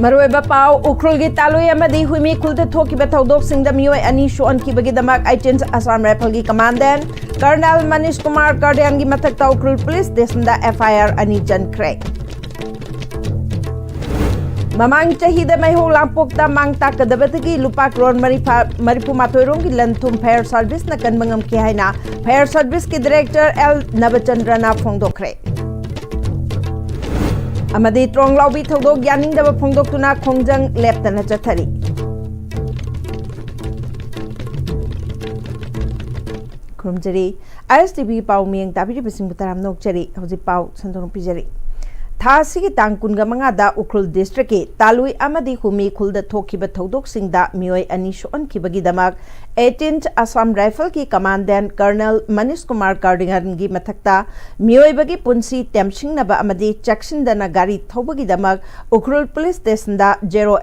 Marueba Pau, Ukrulgi Talui Amadi, Humi Kulta Toki Betodok Sing the Mio and Nishu on Kibagi Items Assam Rapalgi Commandant, Colonel Manish Kumar Kardiangi Matakta Ukrul Police, Desanda FIR Anijan Craig. Mamang Chahida Maho Lampokta Mang Takadabatagi, Lupak Ron Maripu Matorongi Lantum Fair Service Nakan Mangam Kihaina, Fair Service Ki Director L. Nabachandrana Fongdokre. Amadi Trong Laubi Todok Yaning Dava Fongdoktuna Kongjang Leptana Chatari. Kurumjari, ISTV Pau Ming Tabi Bising Butaram Nokjari, Hosi Pau Santon Pijari. Thasigi Tangkunga Mangada Ukrul District Talui Amadi Humi Kulda Tokiba Todok Singda Mioi Anishu on Kibagidamak 18th Assam Rifle ki Commandant Colonel Manish Kumar Kardiangi Matakta Mioi Bagi Punsi Temsing Naba Amadi Jackson Dana Gari Tobagidamak Ukrul Police Station da 0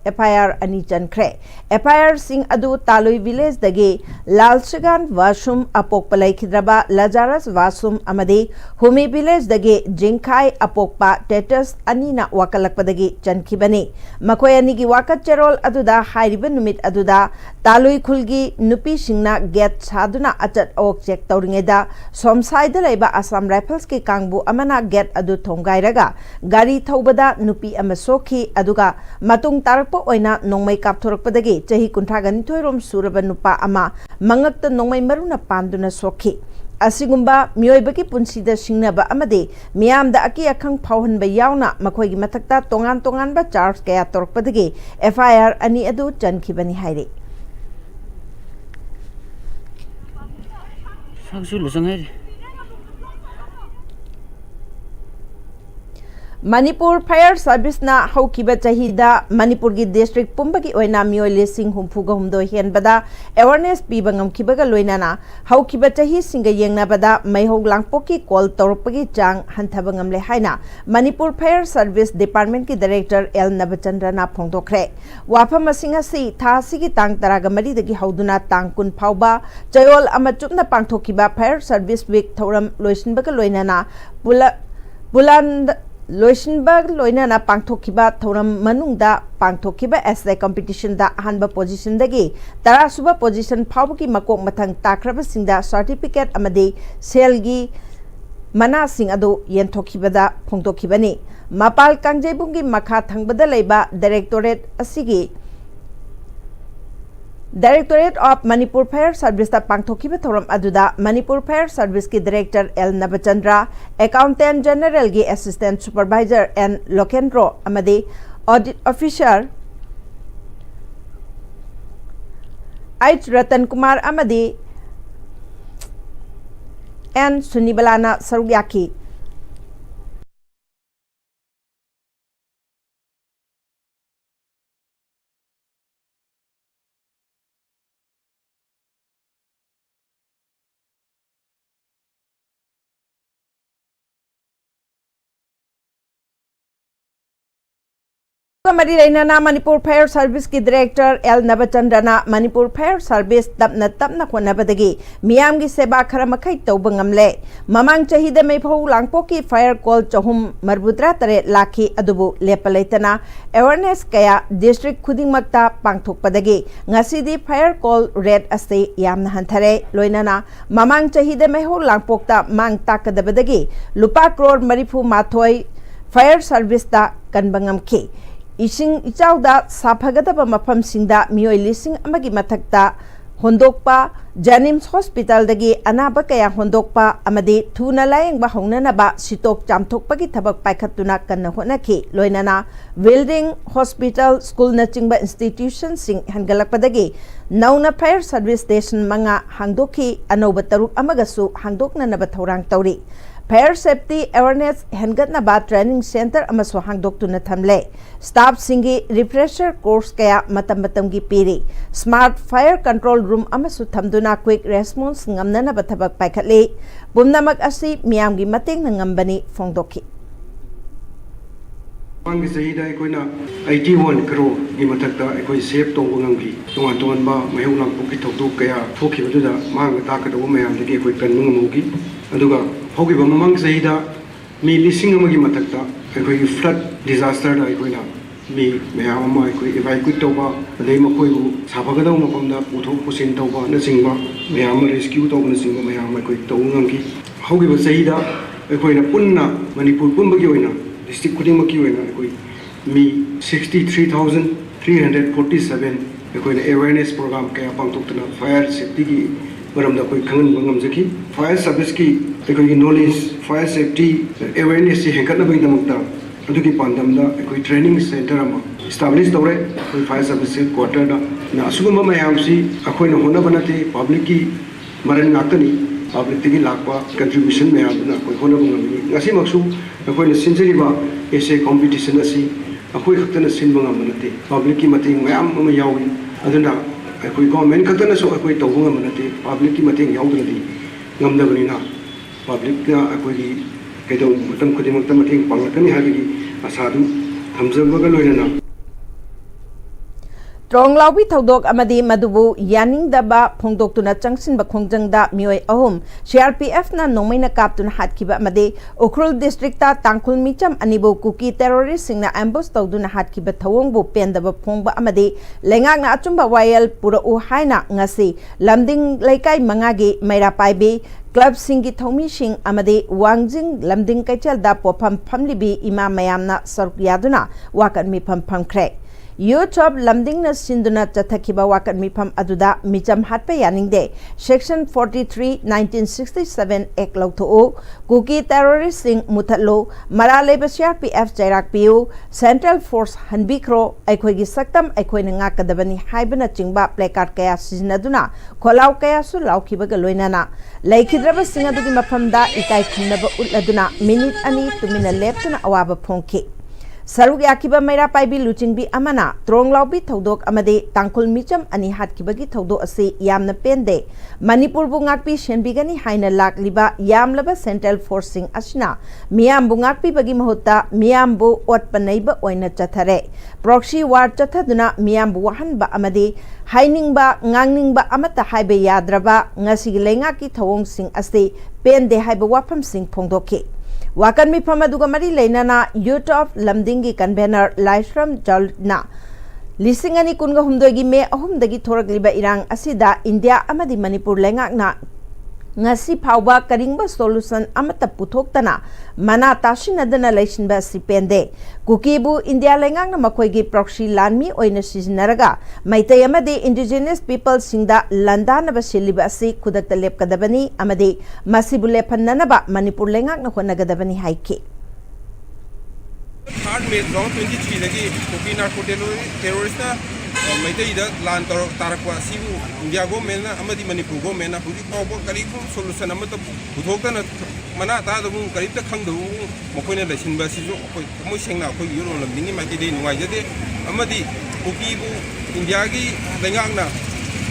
FIR Anijan Kre. FIR Sing Adu Talui Village Dagi Lalsagan Vasum Apokpalai Kidraba Lazarus Vasum Amadi Humi Village Dagi Jinkai Apokpa Tetas Anina Wakalakpadagi Jankibani Makoyanigi Wakat Cherol Aduda Hairiban Numit Aduda Talui Kulgi Nupi Singna Get Saduna Achat Ok Check Tauringeda Somside Leba Assam Rifles ki Kangbu Amana Get Adu Tongairaga Gari Taubada Nupi Amasoki Aduga Matung Tarak Oina Nongmai Kaptorokpadagi, Jahi Kuntagan Toirom Surabanupa Ama, Mangakta Nongmai Maruna Panduna Soki. Asigumba, Mioibaki Punsida Singnaba Amade, Miam the Aki Akang Pauhan Bayauna, Makogi Matakta, Tongan ba Charles Kaya Torpadagi, FIR Ani Adu Jankibani Hairi. Manipur Fire Service na Haukiba Chahida Manipur gi district Pumbagi Oina Mio Lising Humfuga Humdo Hienbada awareness Pibangam Kibaga Loinana Haukiba Chahi Singa Yengna Bada Mayho Langpoki Call Torpagi Jang Hantabangam Lehaina Manipur Fire Service Department ki Director L. Nabachandrana Pongdokre Wapam Singasi Thasigi Tang Taragamari Dagi Hauduna Tangkun Pauba Chayol Amachupna Pangtokiba Fire Service Week Thoram Loishinbaga Loinana Buland Loishinbag Loinana Pangtokiba Thoram Manungda Pangtokiba essay competition da Hanba position dagi Tarasuba position Pauki Makok Matang Takraba Singda certificate Amade Selgi Mana Sing Ado Yentokibada Pongtokibani Mapal Kangjebungi Maka Tangbada Leba Directorate Asigi Directorate of Manipur Fire Service da Pangtokiba Thoram Aduda Manipur Fire Service ki Director L. Nabachandra Accountant General ki Assistant Supervisor N. Lokendro Amade Audit Officer H. Ratan Kumar Amade N. Sunibalana Sarugyaki Marina Manipur Fire Service ki Director L. Nabachandrana Manipur Fire Service Tapna Kwanabadagi Miamgi Seba Karamakai Tobangamle Mamang Chahida Maypo Langpoki Fire Call Chahum Marbutra Tare Laki Adubu Lepalaitana Awareness Kaya District Kuding Makta Pangtok Padagi Ngasidi Fire Call Red Ase Yamna Hantare Loinana Mamang Chahida Mayho Langpokta Mang Takadabadagi Lupa Crore Maripu Matoi Fire Service da Kanbangam Ki Ising Ichauda Saphagadaba Mapam Singda Mioi Lising Amagi Matakta Hondokpa Janims Hospital Dagi Anaba Kaya Hondokpa Amade Tuna Layang Bahona Naba Sitok Jamtok Pagi Tabak Paikatuna Kanahonaki Loinana Building Hospital School Nachingba Institution Sing Hangalakpadagi Nauna Fire Service Station Manga Hangdoki Anoba Taruk Amagasu Hangdokna Nabatorang Tauri Fire Safety Awareness Hengatnaba Training Center Amaso Hangdoktuna Thamle Staff Singi Refresher Course Kaya Matamgi Piri Smart Fire Control Room Amasu Thamduna Quick Response Ngamnana Batabak Paikatli Bumnamak Asi Miamgi Mating Ngambani Fongdoki Mangi Sahida Equina 81 crore Gimatakta Equi Safe Tongangi Tongan Ba Mahulang Puki Toku Kaya Foki Duda Mang Taka Mayam the Equi Penungi Aduga Hoki Mamang Sahida Mi Lissing Amagi Matakta Equi flood disaster Equina मी मैम evacuate तब मखोब साफगद मफम पुथों पुसिन तब मैम रेस्क्यू तब मैम तौगी हौब चाहीद अखोना पुन्ना मणिपुर पुनबगी डिस्ट्रिक्ट खुदिमकी मी 63,347 अखोना अवेयरनेस प्रोग्राम क्या पांथोक्तुना फायर सेफ्टी की मरम खंगनबी फायर सर्विस की नॉलेज फायर सेफ्टी अवेयरनेस से हेंकटनबगीदमक्ता अदुगी पांदमदा ट्रेनिंग सेंटर इस्टाब्लिश तौरे फायर सर्विस क्वार्टर असुगुब मैम से अखोना होनब नते पब्लिक की मरन नाकनी पब्लिक लाप कंट्रीब्यूशन मैम होनब अखोना सिंजरीब एसे कॉम्पिटिशन अखोई खतन सिंब नते पब्लिक की मतंग मैम यावी गवर्नमेंट खतनसु अखोई तौब नते पब्लिक की मतंग याउद्रदी गमदबनीना पब्लिक अखोई कदों मतम खुदिमक्ता Matang पांगलकनी हाबगी आसादु थमजबगा लोइना Tronglaubi thodok amadi madubu yaningdaba phongdoktuna changsinba khongjangda mioi ahum CRPF na nomaina kaptuna hatkiba amadi Ukhrul district ta Tangkhul micham anibu kuki terrorist singna ambush tawduna hatkiba thawongbu pendaba phongba amadi lengakna achumba wayal pura u haina ngasi lamding laikai mangagi maira paibi club singi thomi sing amadi wangjing lamding kaichal da popham phamlibi ima mayamna saruk yaduna wakan mi pham phamkhre Youth of Lamding na sinduna chathakiba wakat mifam aduda micham hatpa yaningde Section 43 1967 Act lautho kuki terrorist sing muthatlo maraleba CRPF jairak piu Central Force hanbikro aikhoigi saktam aikhoina ngakadabani haibana chingba placard kaya sizinaduna kholaw kaya su laukhibaga loinana laikhidraba singadugi mafamda ikai khunaba utladuna minute ani tumina leptuna awaba phongki Saruk yakiba maira paibi luchingbi amana Tronglaubi thodok amade Tangkhul micham ani hatkibagi thodok ase yamna pende Manipur bu ngakpi shenbigani haina lakliba yamlaba Central Forcing asina miyam bu ngakpi bagi mahutta miyam bu otpanaiba oina chathare proxy war chathaduna miyam bu wahanba amade hainingba ngangningba amata haibe yadraba ngasi lengaki thawong sing ase pende haiba wafam sing phongdoke Wakan mi pamaduga mari leinana Youth of Lamding gi convener Laishram Jalna Lisingani kunga humdogi me ahumdagi thoragliba irang asida India amadi Manipur lengakna ngasi phawba karingba solution amata puthoktana mana tashinadana leisinba sipende kukibu India lengakna makhoigi proxy lanmi oina sizinaraga maitai amadi indigenous people singda landanaba siliba asi khudakta lepkadabani amadi masibu lepannanaba Manipur lengakna honagadabani haike Third May 2023 dagi kuki narco terrorist Maitida land tarakwa sibu India government amadi Manipur government huji pawba kari solution amata puthokta mana ta da mun karita khangdu makoina laisinba sisu mo sengna ko yuro lamdingi maitide nuai jade amadi kuki bu India gi lengakna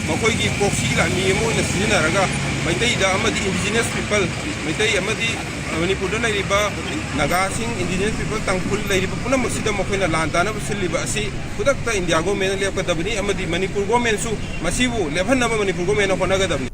makoi gi proxy la mi mo na sinaraga maitida amadi indigenous people maitai amadi Manipur da laiba naga sing indigenous people Tangkhul laiba puna masida makoina lantana basiliba asi kudakta India government lepkadabni amadi Manipur government su masibu lephanna Manipur government honagadabni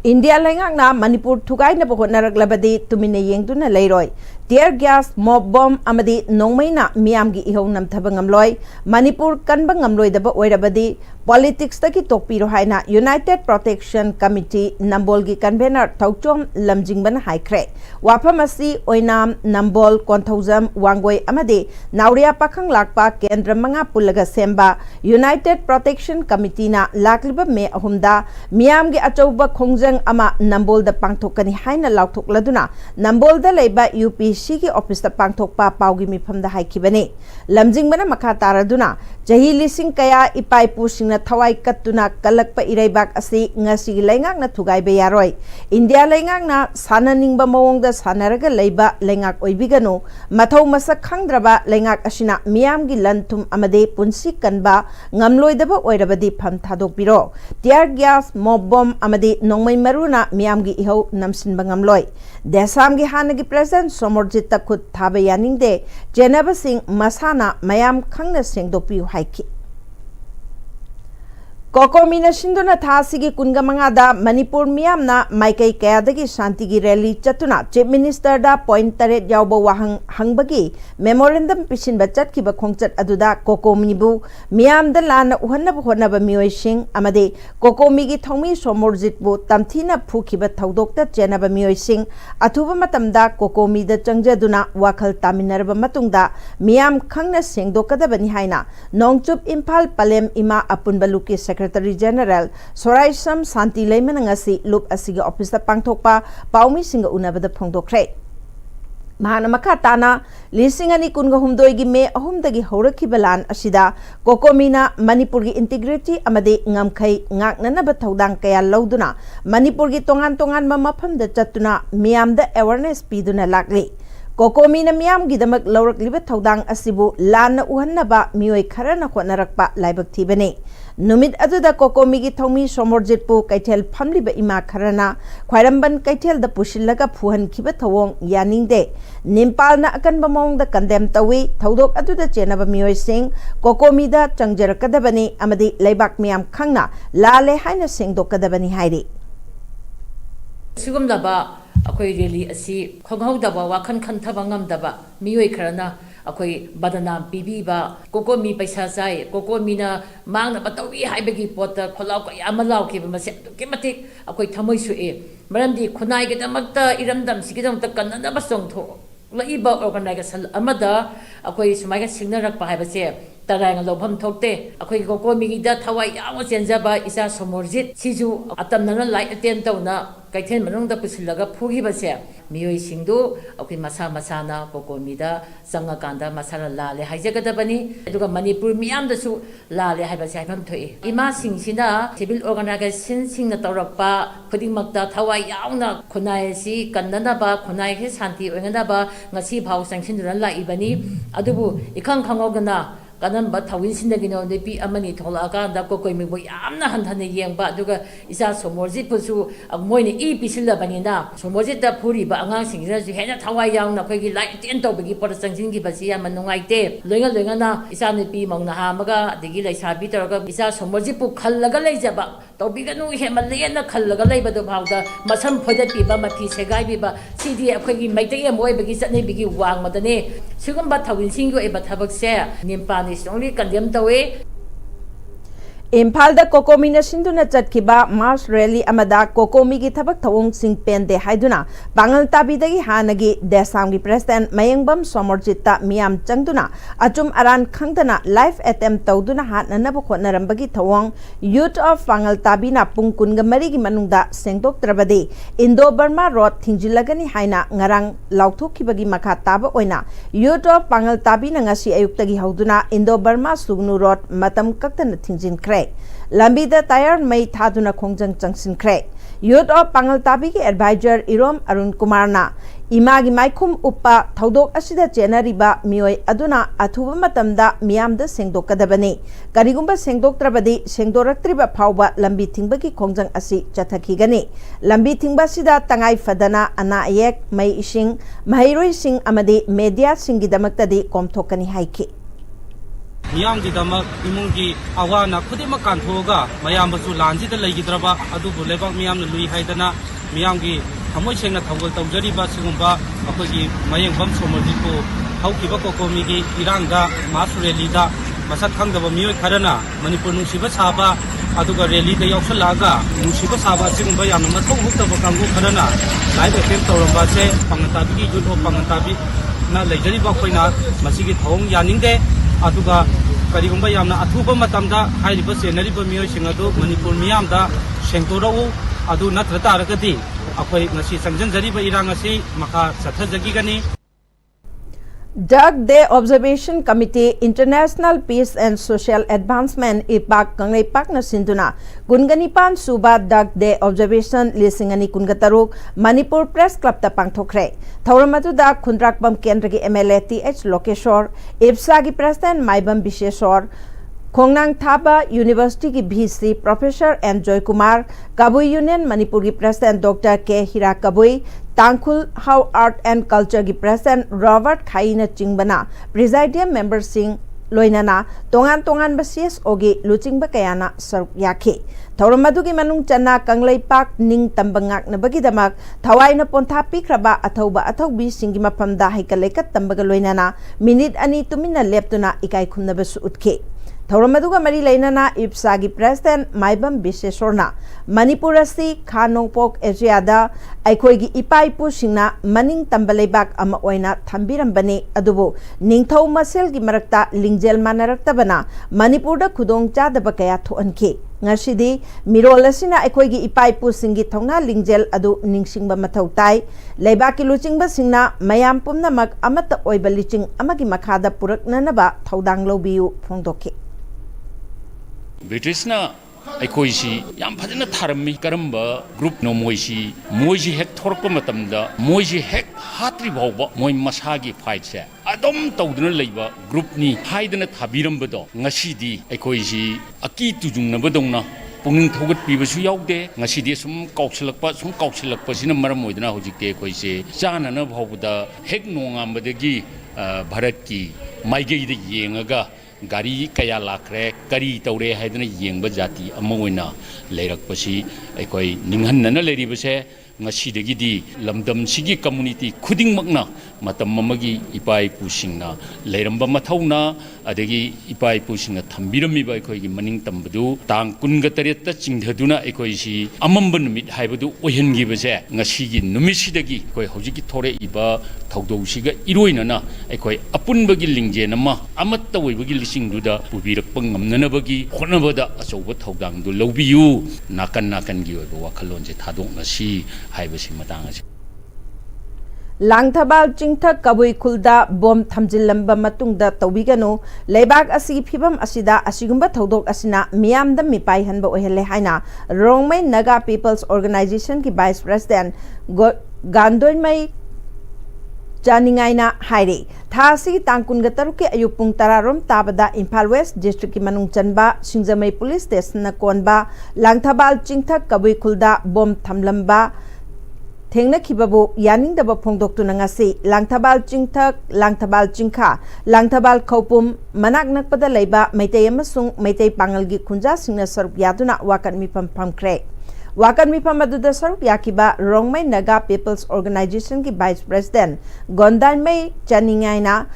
India lengakna Manipur thugai na honaраglabadi tumina yengduna leiroi tear gas mob bomb amadi nongmaina miamgi ihau namthaba ngamloi Manipur kanba ngamloi daba oirabadi politics taki tokpiro haina United Protection Committee Nambol gi convener Thauchom Lamjingban haikre waphamasi oinam Nambol Konthaujam Wangoi amadi Nauria pakhang lakpa kendra manga pulaga semba United Protection Committee na lakliba me ahumda miamgi achauba khongjang ama Nambol da pangthokani haina lauthokladuna Nambol da leiba UPC ki office da pangthokpa paugi mifamda haikibani lamjingbana makha taraduna jahi lising kaya ipai pusingna thawai kattuna kalakpa iraibak asi ngasi lengakna thugaiba yaroi India lengakna sananingba mawongda sanaraga leiba lengak oibigano mathau masak khangdraba lengak asina miyamgi lanthum amade punsi kanba ngamloidaba oirabadi pham thadokpiro tear gas mob bomb amade nongmai maruna miyamgi ihau namsinba ngamloi Desamgi hanagi president Somorjit Takhut thaba yaningde Jenaba Singh masana mayam khangna sengdopi haiki Kokomina Shinduna Thasigi Kungamangada, Manipur Miamna, Maikai Kayadagi Shantigi Rally Chatuna, Chief Minister da Point Taret Yaubo Wahang Hangbagi, Memorandum Pishin Bachat Kiba Kongchat Aduda, Kokomibu, Miam the Lan Uhanab Honaba Muishing, Amade, Kokomigi Tomi Somorzitbu, Tamtina Pukiba Taudokta Jenaba Muishing, Atuba Matamda, Kokomi the Changjaduna, Wakal Taminaraba Matungda, Miam Kangna Sing Dokadabani Haina, Nongchup Impal Palem Ima Apunbaluki Secretary General Sorai Sam Santi Leimanangasi Loop Asiga Office the Pangtokpa Paumi Singa Unaba the Pongdokre Mahana Makatana Lisingani Kunga Humdoigi Me Ahumdagi Horaki Balan Ashida Kokomina Manipuri Integrity Amade Ngamkai Ngaknanaba Taudang Kaya Lauduna Manipuri Tongan Tongan Mamapam the Chatuna Miam the awareness Piduna Lakli Kokomina Miam Gidamak Lorak Libet Taudang Asibu Lana Uhanaba Mioi Karana Kwanarakpa Laibak Tibane Numid Aduda Kokomigi Tomi Somorjitpu Kaitel Pamliba Ima Karana Kwairamban Kaitel the Pushilaga Puhan Kibatawong Yaning De Nimpal na akan bamong the condemn tawi Taudok Aduda Chenaba Mioi Sing Kokomida Changjar Kadabani Amadi Laibak Miam Kangna Lale Haina Sing do Kadabani Haidi Sugum daba akoy really asi khonghaw daba wakhan khantaba ngamdaba mioi kharana akoy badana bibiba kokomi paisa sai kokomi na mangna batawi haibagi pota kholaw ka yamalaw ke mase kematik akoy thamoi su e maramdi khunai ge damakta iramdam sigidam ta kanna ba songtho laiba organization amada akoy sumaiga signarak pa haibase tarang lobham thokte akhoi kokomi gi da thawai yaw chenjaba isa somorjit siju atamna lai aten tawna kaithen manung da pusilaga phugi base miyoi singdu akhoi masa masana kokomi da sanga kanda masala la le haijagada bani aduga manipur miyam da su la le haibase haibam thoi ima singsina civil organization singna tawrakpa khuding makta thawai yawna khunai si kannana ba khunai he shanti oingana ba ngasi bhaw sanction dun la ibani adubu ikhang khangogana kanan ba thawin sindagino nepi amani thola ka da ko koi mi bo yamna hanthane yengba aduga isa somorji pusu moine e pisilla banina somorji da phuri ba angang singina ju hena thawai yang na khoi gi lai ten to bagi por sangsin gi basi ya manungai te loinga na isa nepi mongna ha maga digi lai sabi toroga isa somorji pu khallaga lai jaba tobiganu hemalle na khallaga lai badu bhawda masam phodat pi ba mathi segai bi ba sidi akhoi gi maitai moi bagi satne bigi wang madane sigum ba thawin singgo e ba thabak se nimpa only condemned away. Impal da Kokomina Sinduna Chatkiba Mars Rally Amada Kokomi gi Thabak Thawong Sing Pende Haiduna Bangal Tabidagi Hanagi Desamgi President Mayangbam Somorjita Miam Changduna Achum Aran Khangdana Life Attempt Tawduna Hatnana Khotnarambagi Thawong Youth of Bangal Tabina Pungkunga Marigi Manungda Sengdok Trabade Indo Burma Road Thingjilagani Haina Ngarang Lauthokibagi Makha Taba Oina Youth of Bangal Tabina ngasi ayuktagi hauduna Indo Burma Sugnu Road Matam Kaktana Thingjin Kre Lambida Tayar May Taduna Kongjang Changsin Kre Youth of Pangal Tabi Advisor Irom Arun Kumarna Imagi Maikum Uppa Taudok Asida Jenariba Mioi Aduna Athuba Matamda Miamda Sengdok Kadabani Karigumba Sengdok Trabadi Sengdorak Triba Pauba Lambi Tingbaki Kongjang Asi Chathakigani Lambi Tingba Sida Tangai Fadana Ana Ayek May Ishing Mahiroi Sing Amadi Media Singidamakadi Komthokani Haiki Miyam di damak imungi awana kudima kanthoga mayam basu lanji da legidraba adu bulebak miyam lui haidana miyam gi thamoi sengna thawgal tawjari ba sigumba akogi mayeng bam somorji ko haukiba kokomi gi iranga masureli da masat khangdaba miyoi kharana manipur nungsiba saba aduga rally da yausalaga nungsiba saba sigumba yamna mathau huktaba kangu kharana live attempt tawramba se pangantabi gi youth of pangantabi na lejari ba khoina masigi thong yaningde aduga karigumba yamna athuba matamda hairiba senariba miyoi singadu manipur miyamda sengtorau adu natrata aragadi akhoi ngasi sangjanjariba irang asi makha sathajagi gani Doug Day Observation Committee International Peace and Social Advancement IPAC Kangai Pakna Sinduna Gunganipan Suba Doug Day Observation Lisingani Kungataruk Manipur Press Club ta pangthokre Thauramatu da Khundrakbam Kendragi MLA TH Lokeshwar IPSA gi President Maibam Bisheshwar Khongnang Thaba University ki VC Professor N Joy Kumar Kabui Union Manipur ki President Dr K Hira Kabui Tangkhul How Art and Culture ki President Robert Khaina Chingbana Presidium Member Singh loinana tongan ba CSO gi luchingba kayana saruk yakhe thauram adugi manung channa kanglei pak ning tambangak na bagidamak thawai na pontha pikraba athauba athaubi singi mapamda haikalekat tambaga loinana minute ani tumina leptuna ikai khumnaba su utke thauram aduga mari leinana IPSA gi president Maibam Bishesorna Manipur asi Khanongpok area da aikhoi gi ipai pu singna maning tambaleibak ama oina thambirambane adubu ningthau masel gi marakta lingjel manaraktabana Manipur da khudong chadaba kaya thoanke ngashidi mirol asina aikhoi gi ipai pu singi thongna lingjel adu ningsingba mathau tai leiba ki luchingba singna mayam pumnamak amata oiba liching amagi makhada puraknanaba thaudang lobiu phongdoke Britishna aikoisi yam phajana tharmi karamba group no moisi hek thorpa matamda moisi hek hatri bawba moi masagi fight se adom tawduna leiba group ni haidana thabirambado ngasidi aikoisi aki tujungna badongna pungning thogat pibasu yaude ngasidi sum kauksilakpa sina maram moidana hojikte aikoise chana na bawda hek nongambadagi bharat ki maigei de yengaga gari kaya lakre kari taure haidana yengba jati amoina leirakpasi aikoi ninghanna leiribase ngasidagidi lamdam sigi community khudingmakna matam mamagi ipai pusingna leiramba mathauna adagi ipai pusingna thambiramiba aikoi gi maning tambadu tang kunga taretta chingthaduna aikoi si amamba numit haibadu ohengi base ngasigi numisidagi koi hojiki thore iba thawdousiga iroinana aikoi apunbagi lingje nama amatta oibagi lisingduda ubirakpa ngamnanabagi honabada achouba thawdangdu lawbiyu nakan gi oiba wakhalonje thadoknasi haibasi matangasi Langthabal Chingthak Kabui Khulda bom thamjilamba matungda tawbiganu leibak asi phibam asida asigumba thodok asina miyamda mipai hanba ohele haina Rongmai Naga People's Organization ki Vice President Gandoinmai Janingaina Haire Thasi Tangkunga Taruki Ayupung Tararom Tabada Imphal West District ki Manung Chanba Singjamai Police Station na konba Langthabal Chingthak Kabui Khulda bom thamlamba Thengna kibabu yaning daba phongdoktu nangasi Langthabal Chingthak Langthabal Chingkha Langthabal Khopum manak nakpada leiba Meitei amasung Meitei Pangalgi khunja singna saruk yaduna wakan mipam phamkre wakan mipam aduda saruk yakiba Rongmai Naga People's Organization ki Vice President Gondanmai Janingaina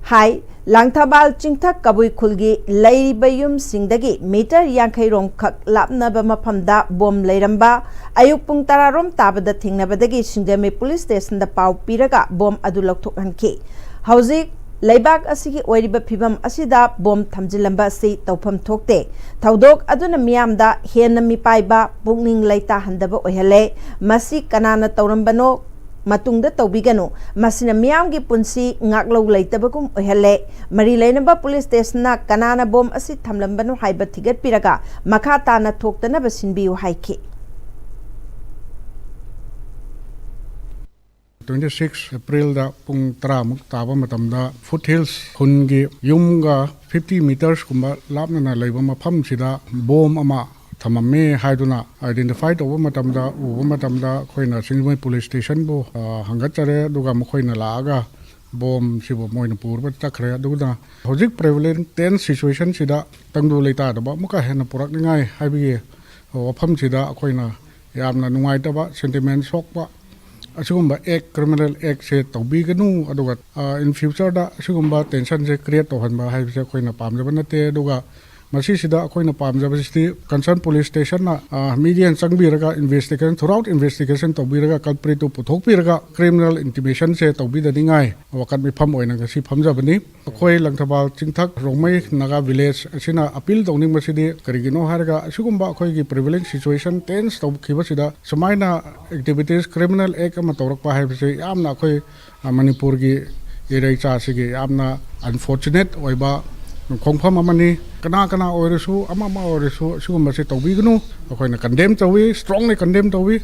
Hai Langthabal Chingthak Kabui Khulgi Leiribayum Singdagi meter Yankhairong khak lapnaba maphamda bom leiramba ayuk pung tararom tabada thingnabadagi Singjamai Police Station da pau piraga bom adu lokthokhanki hauzik leibak asigi oiriba phibam asida bom thamjilamba asi tawpham thokte thaudok aduna miyamda henna mipaiba pungning leita handaba ohele masi kanana tawrambano matungda tawbiganu masina miyamgi punsi ngaklo leitabagum ohele mari leinaba police station na kanana bom asi thamlambanu haiba thigat piraga makha tana thoktana basinbiu haiki 26 April da pung tramuk taba matamda foothills hungi yumga 50 meters kumba lapna leiba mafam sida bom ama thamame haiduna identified over matamda khoina Singjamai police station bo hangachare duga mokhoina laaga bom sibo moina purba takhre duga hojik prevalent tense situation sida tangdu leita da ba muka hena purak ngai haibi wafam sida khoina yamna nungai ta ba sentiment shock ba asugumba ek criminal act se tawbiganu aduga in future da asugumba tension se create tohanba haibse khoina pamjaba nate duga masi sida khoina pamjaba sti concern police station na media changbiraga investigation throughout investigation tawbiraga culprit to puthokpiraga criminal intimation se tawbida dingai wakat mi pham oina ga si phamjabani khoi Langthabal Chingthak Rongmai Naga village asina appeal tawning masidi karigino haraga asugumba khoi gi prevalent situation tense tawkhiba sida sumaina activities criminal act ama tawrakpa haibse yamna khoi Manipur gi area cha sigi yamna unfortunate oiba khongpham amani kana oirisu ama oirisu sugumba se tawbigunu khoina condemn tawi strongly condemn tawi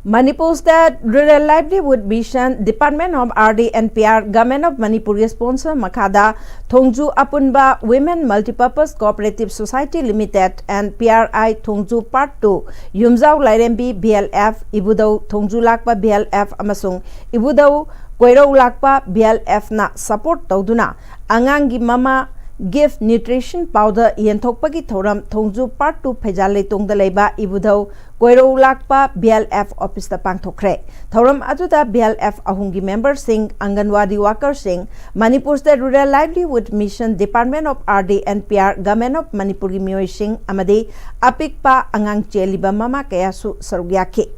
Manipur State Rural Livelihood Mission, Department of RD and PR, Government of Manipur sponsor Makada, Thongju Apunba Women Multipurpose Cooperative Society Limited and PRI Thongju Part 2, Yumzau Lairembi BLF, Ibudau Thongju Lakpa BLF Amasung, Ibudau Koirau Lakpa BLF na support Tauduna, Angangi Mama Give Nutrition Powder Yenthokpagi Thoram Thongju Part 2 Phejale Tongda Leiba Ibudau Koirau Lakpa BLF Office the Pangthokre. Thoram Aduda BLF Ahungi members sing Anganwadi workers sing Manipur State Rural Livelihood Mission, Department of RD and PR, Government of Manipuri Mioy sing Amade Apikpa Angang Cheliba Mama Kayasu Sarugyaki.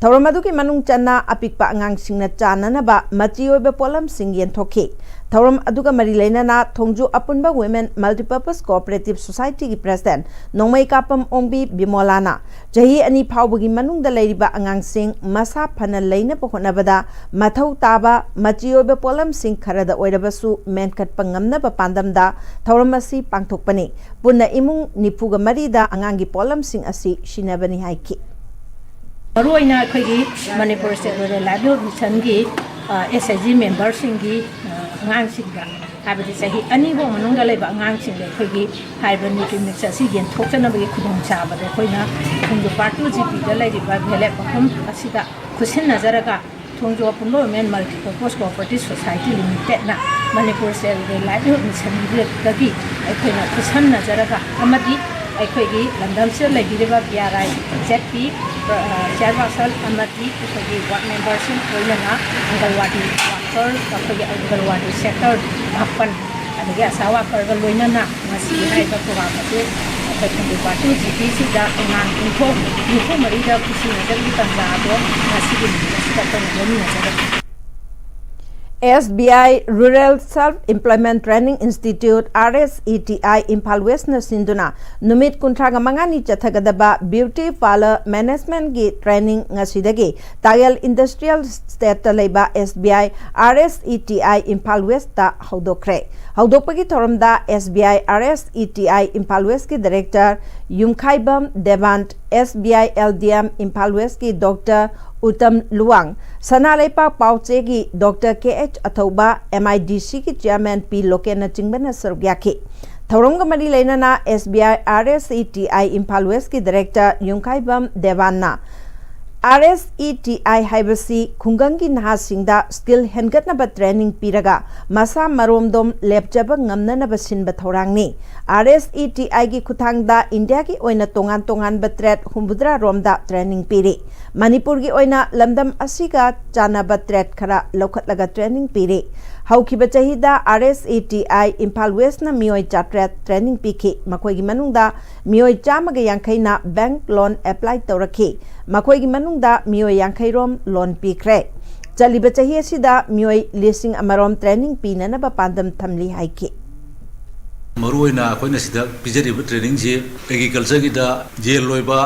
Thauramadu ki manung channa apikpa angang singna chananaba machioiba polam sing yenthoki. Thauram aduga mari leinana Thongju Apunba Women Multipurpose Cooperative Society ki President Nongmai Kapam Ombi Bimolana Jahi ani phawbugi manungda leiriba angang sing masa phana leina pohonabada mathau taba machioiba polam sing kharada oirabasu menkat pangamna ba pandamda thauram asi pangthokpani punna imung nipuga marida angangi polam sing asi shinabani haiki. Maruaina khagi Manipur State Rural Livelihood Mission gi SIG members singi ngang singa habati sahi ani bo manungda leba ngang singa khagi haiba nutrient mix asi gen thokchana bagi khudong chaba de khoina thongju part 2 GP da lai riba bhele pakham asida khusin nazaraga thongju Apunba Women Multipurpose Cooperative Society Limited na Manipur State Rural Livelihood Mission gi dagi khoina khusan nazaraga amadi akhoi landam se lagireba PRI ZP Chairperson Amati akhoi ward members koilana Angalwadi worker akhoi Angalwadi sector mapan adagi asawa karga loinana masi haiba program ase akhoi thongju party GP sida angan info marida kusi najari tanja ado masi gi sida tong najari SBI Rural Self-Employment Training Institute RSETI Impal West na sinduna numit kuntraga mangani chathagadaba beauty parlor management gi training ngasidagi Tayal Industrial State leba SBI RSETI Impal West ta haudokre haudokpagi thoramda SBI RSETI Impal West ki director Yumkhaibam Devant SBI LDM Impal West ki Dr. Uttam Luang, Sanalaipa Pauche ki Dr. KH Athauba, MIDC ki Chairman P. Lokena Chingbana Sargyaki. Thauramga mari leinana SBI RSETI Impal West ki Director Yumkhaibam Devanna. RSETI haibasi khungangi nahasingda skill hengatnaba training piraga masa maromdom lepjaba ngamnanaba sinba thorangni RSETI gi khuthangda India ki oina tongan ba threat humbudra romda training piri Manipur gi oina lamdam asiga chanaba threat khara lokhatlaga training piri haukiba chahida RSETI Impal West na mioi chatret training piki makoi gi manungda mioi chamaga yankhaina bank loan apply tawrakhi makoi gi manungda mioi yankairom loan pikre chaliba chahi asida mioi lising amarom training pinana ba pandam thamli haiki maruina koina sida pijari training ji agriculture gi da jel loiba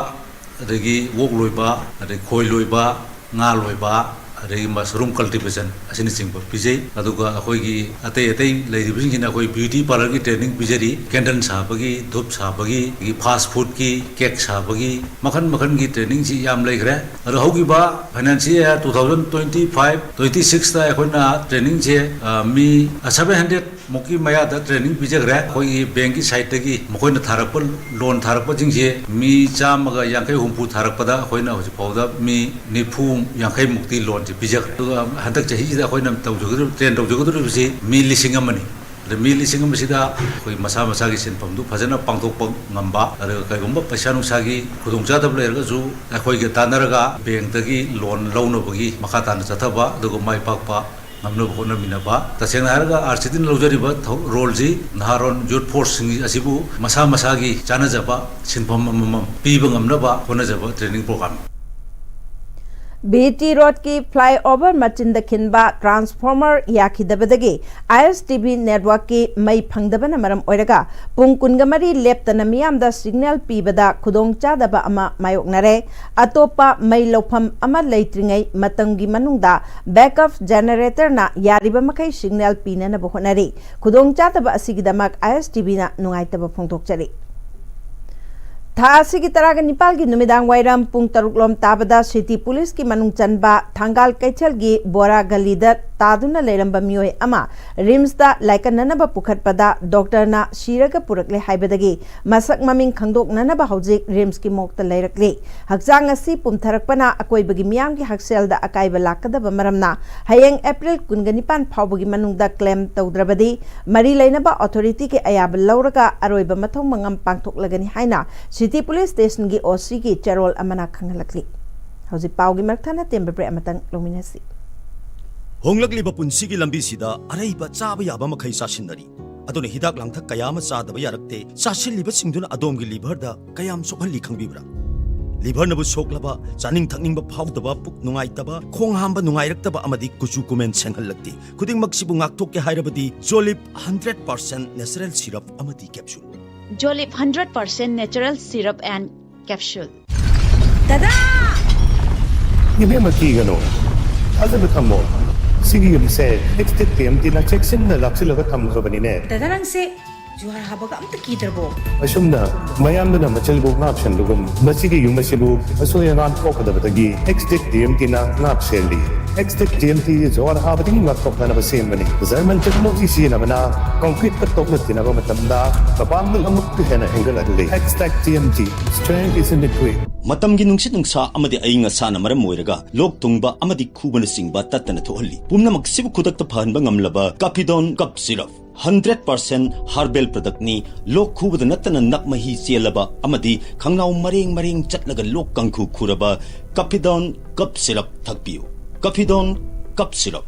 adagi wok loiba adagi khoi loiba nga loiba adagi mushroom cultivation asini singpur pijai aduga akoi gi atei leiribing gina akoi beauty parlor gi training pijari candle sabagi dhup sabagi gi fast food ki cake sabagi makhan gi training ji yam leigre aro hogi ba financial year 2025 26 ta akoina training je mi 700 moki maya da training pijagre koi bank ki site gi mokoina tharakpa loan tharakpa jingje mi chamaga yankai humpu tharakpada koina hoji pauda mi nifu yankai mukti loan ji pijagre hantak chahi da koina tawjugu train tawjugu si mi lising amani mi lising amasida koi masa gi senpam du phajana pangthok ngamba aro kai gumba paisa nungsa gi khudongcha dab lerga ju akoi ge tanaraga bank tagi loan lono bagi makha tan chathaba dugo mai pakpa namno bhona minaba tasena harga archidin lojari ba role ji naharon youth force asibu masa gi chana jaba sinpam mamam piba ngamna ba hona jaba training program BT Road ki flyover machinda khinba transformer yakhidabadagi ISTV network ki mai phangdabana maram oiraga pung kungamari leptana miyamda signal pibada khudong chadaba ama mayoknare atopa mai lofam ama leitringai matangi manungda backup generator na yariba makai signal pinana bohonari khudong chadaba asigidamak ISTV na nungaitaba phongthokchari था की तराग निपाल की नुमिदांग वायरम पुंग तरुकलोम ताबदा city police की मनुंग चनबा थांगाल कैचल की बोरा गलीदा तादुना लेरंबा मियोय अमा RIMS दा लाइकननबा पुखटपदा doctor ना शीरग पुरकले हाइबदगी मसक ममिंग खंगदोकननबा हौजिक RIMS की मोक्ता लेरकले हक्जांग असि पुमथरकपना अकोइबगी मियाम की हक्सेल दा अकाइबा लाकदबा मरमना हयेंग अप्रैल 29 फावबगी मनुंगदा क्लेम तौद्रबदी मरी लेनबा अथॉरिटी के अयाब लौरगा अरोइबा मथोंग मंगम पांगथोकलगनी हाइना सिटी पुलिस स्टेशन की ओसी की चरोल अमना खंगलकली हौजि पावगी मरथाना टेम्बरे अमतंग लोमिनसी होंगलकलिबा पुंसिगी लंबीसिदा अरैबा चाबा याबा मखै चासिनरी अदुना हिदाक लांथक कयाम चादबा यारक्ते चासिलिबा सिंगदुना अदोमगी लिभरदा कयाम सोखल्ली खंगबिब्रा लिभर नबु सोखलबा चानिंग थकनिंगबा फावदबा पुक नुंगाइतबा खोंग हांबा नुंगाइरक्तबा अमदि कुचु कुमेन सेंगहल्लक्ति खुदिंगमक्सिबु ngakthokke hairabadi Jolip 100% natural syrup amadi capsule Jolip 100% natural syrup and capsule Dada Yeme makigano Azabe thammo Sigi yumse next TMT na checksin na lapsilaga thamgabani ne Dada nang se juhar habaga amta kidrabo Asumna mayamda na machalbu ngapshan lugum masigi yumasibu asoya ngan kokadabadagi next TMT na ngapshelli Extec TMT juhar habadi ngaktok na basembani Zaman technology siya na concrete katok na tinaba matamda kapamdul amuk hena hengaladli Extec TMT strength is in the quick Matamgi nungsit nungsa amadi ayinga sana maram moiraga lok tungba amadi kubana singba tatana thohalli pumna maksibu kudakta phanba ngamlaba Capidon cup syrup 100% herbal product ni lok khubada natana nakmahi sialaba amadi khangnaw maring chatlaga lok kangkhu khuraba Capidon cup syrup thakpiu Capidon cup syrup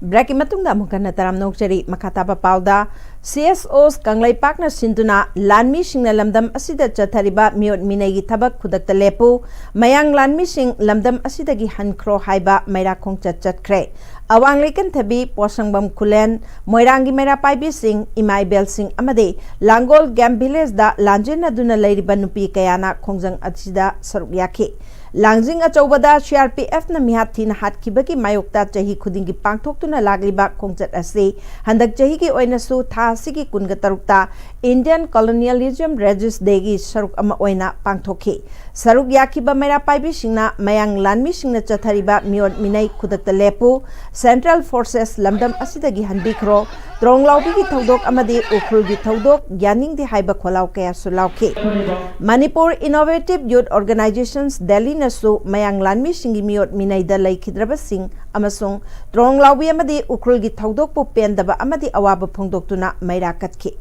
Braki matungda mukana taram nokchari makataba pauda CSOs kanglai pakna sinduna lanmi singna lamdam asida chathariba miot minegi thabak khudakta lepu mayang lanmi sing lamdam asidagi hankro haiba maira khongchat chatkre awang lekan thabi posangbam kulen moirangi mera paibi sing imai bel sing amade langol gam village da lanjena duna leiriba nupi kayana khongjang asida saruk yakhi Langjing achobada CRPF na mihat thin hat kibaki mayokta chahi khudingi pangthok tuna lagliba khongchat ase handak chahi ki oina su tha sigi kunga tarukta Indian Colonialism Regis Degi saruk ama oina pangthokhi saruk yakiba mera paibi singna mayang lanmi singna chathariba miot minai khudakta lepu Central Forces lamdam asidagi hanbikro Tronglaubi ki thodok amadi ukhul gi thodok gyaning di haiba kholaw kaya sulauke Manipur Innovative Youth Organizations Delhi nasu mayang lanmi singi miot minai da lai khidraba sing amasung Tronglaubi amadi ukhul gi thodok pu pendaba amadi awaba phongdok tuna maira katki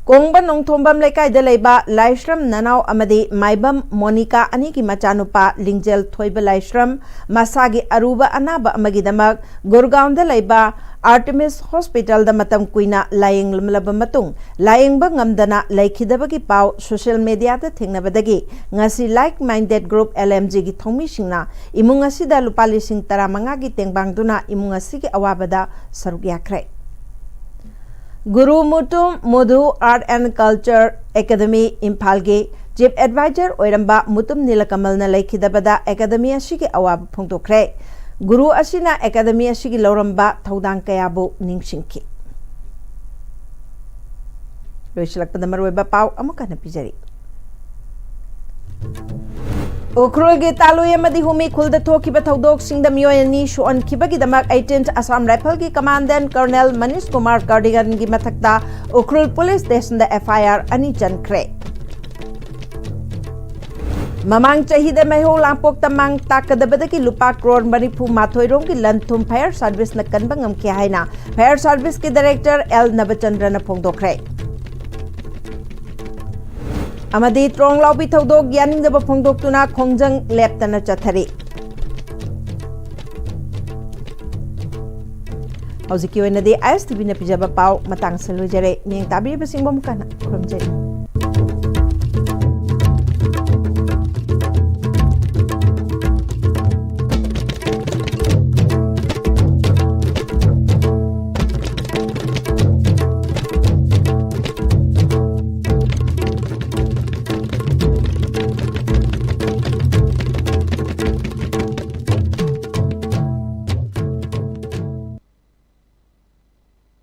Kongba nongthombam lekai da leiba Laishram Nanau amadi Maibam Monica ani ki machanupa Lingjel Thoiba Laishram masagi aruba anaba amagidamak Gurgaon da leiba Artemis Hospital da matam kuina laying lamlaba matung laying ba ngamdana laikhidabagi pau social media da thengnabadagi ngasi like minded group LMG gi thongmi singna imung asida lupali sing taramanga gi tengbangduna imung asigi awabada saruk yakre Guru Mutum Mudhu Art and Culture Academy Imphalge Chief Advisor Oiramba Mutum Nilakamal na laikhidabada Academy asigi awab phongtokre Guru asina Academy asigi lauramba thaudang kayabu ningsingki Loisilakpada maruiba pau amuka na pijari Ukrul ge talui amadi humi khulda thokiba thodok singda miyoyani shuan khibagi damak 18th Assam Rifle ki Commandant Colonel Manish Kumar Cardigan gi mathakta Ukrul Police Station da FIR ani chankre Mamang chahida maho lampok tamang takadabada ki lupa crore Manipur mathoirong ki lanthum Fire Service na kanbangam kya haina Fire Service ki Director L Nabachandra na phongdokre Amadi Tronglaubi thodok yaning daba phongdok tuna khongjang leptana chathari Hoziki oina de ISTV na pijaba pau matang salujare ning tabi basing bomkana khomjari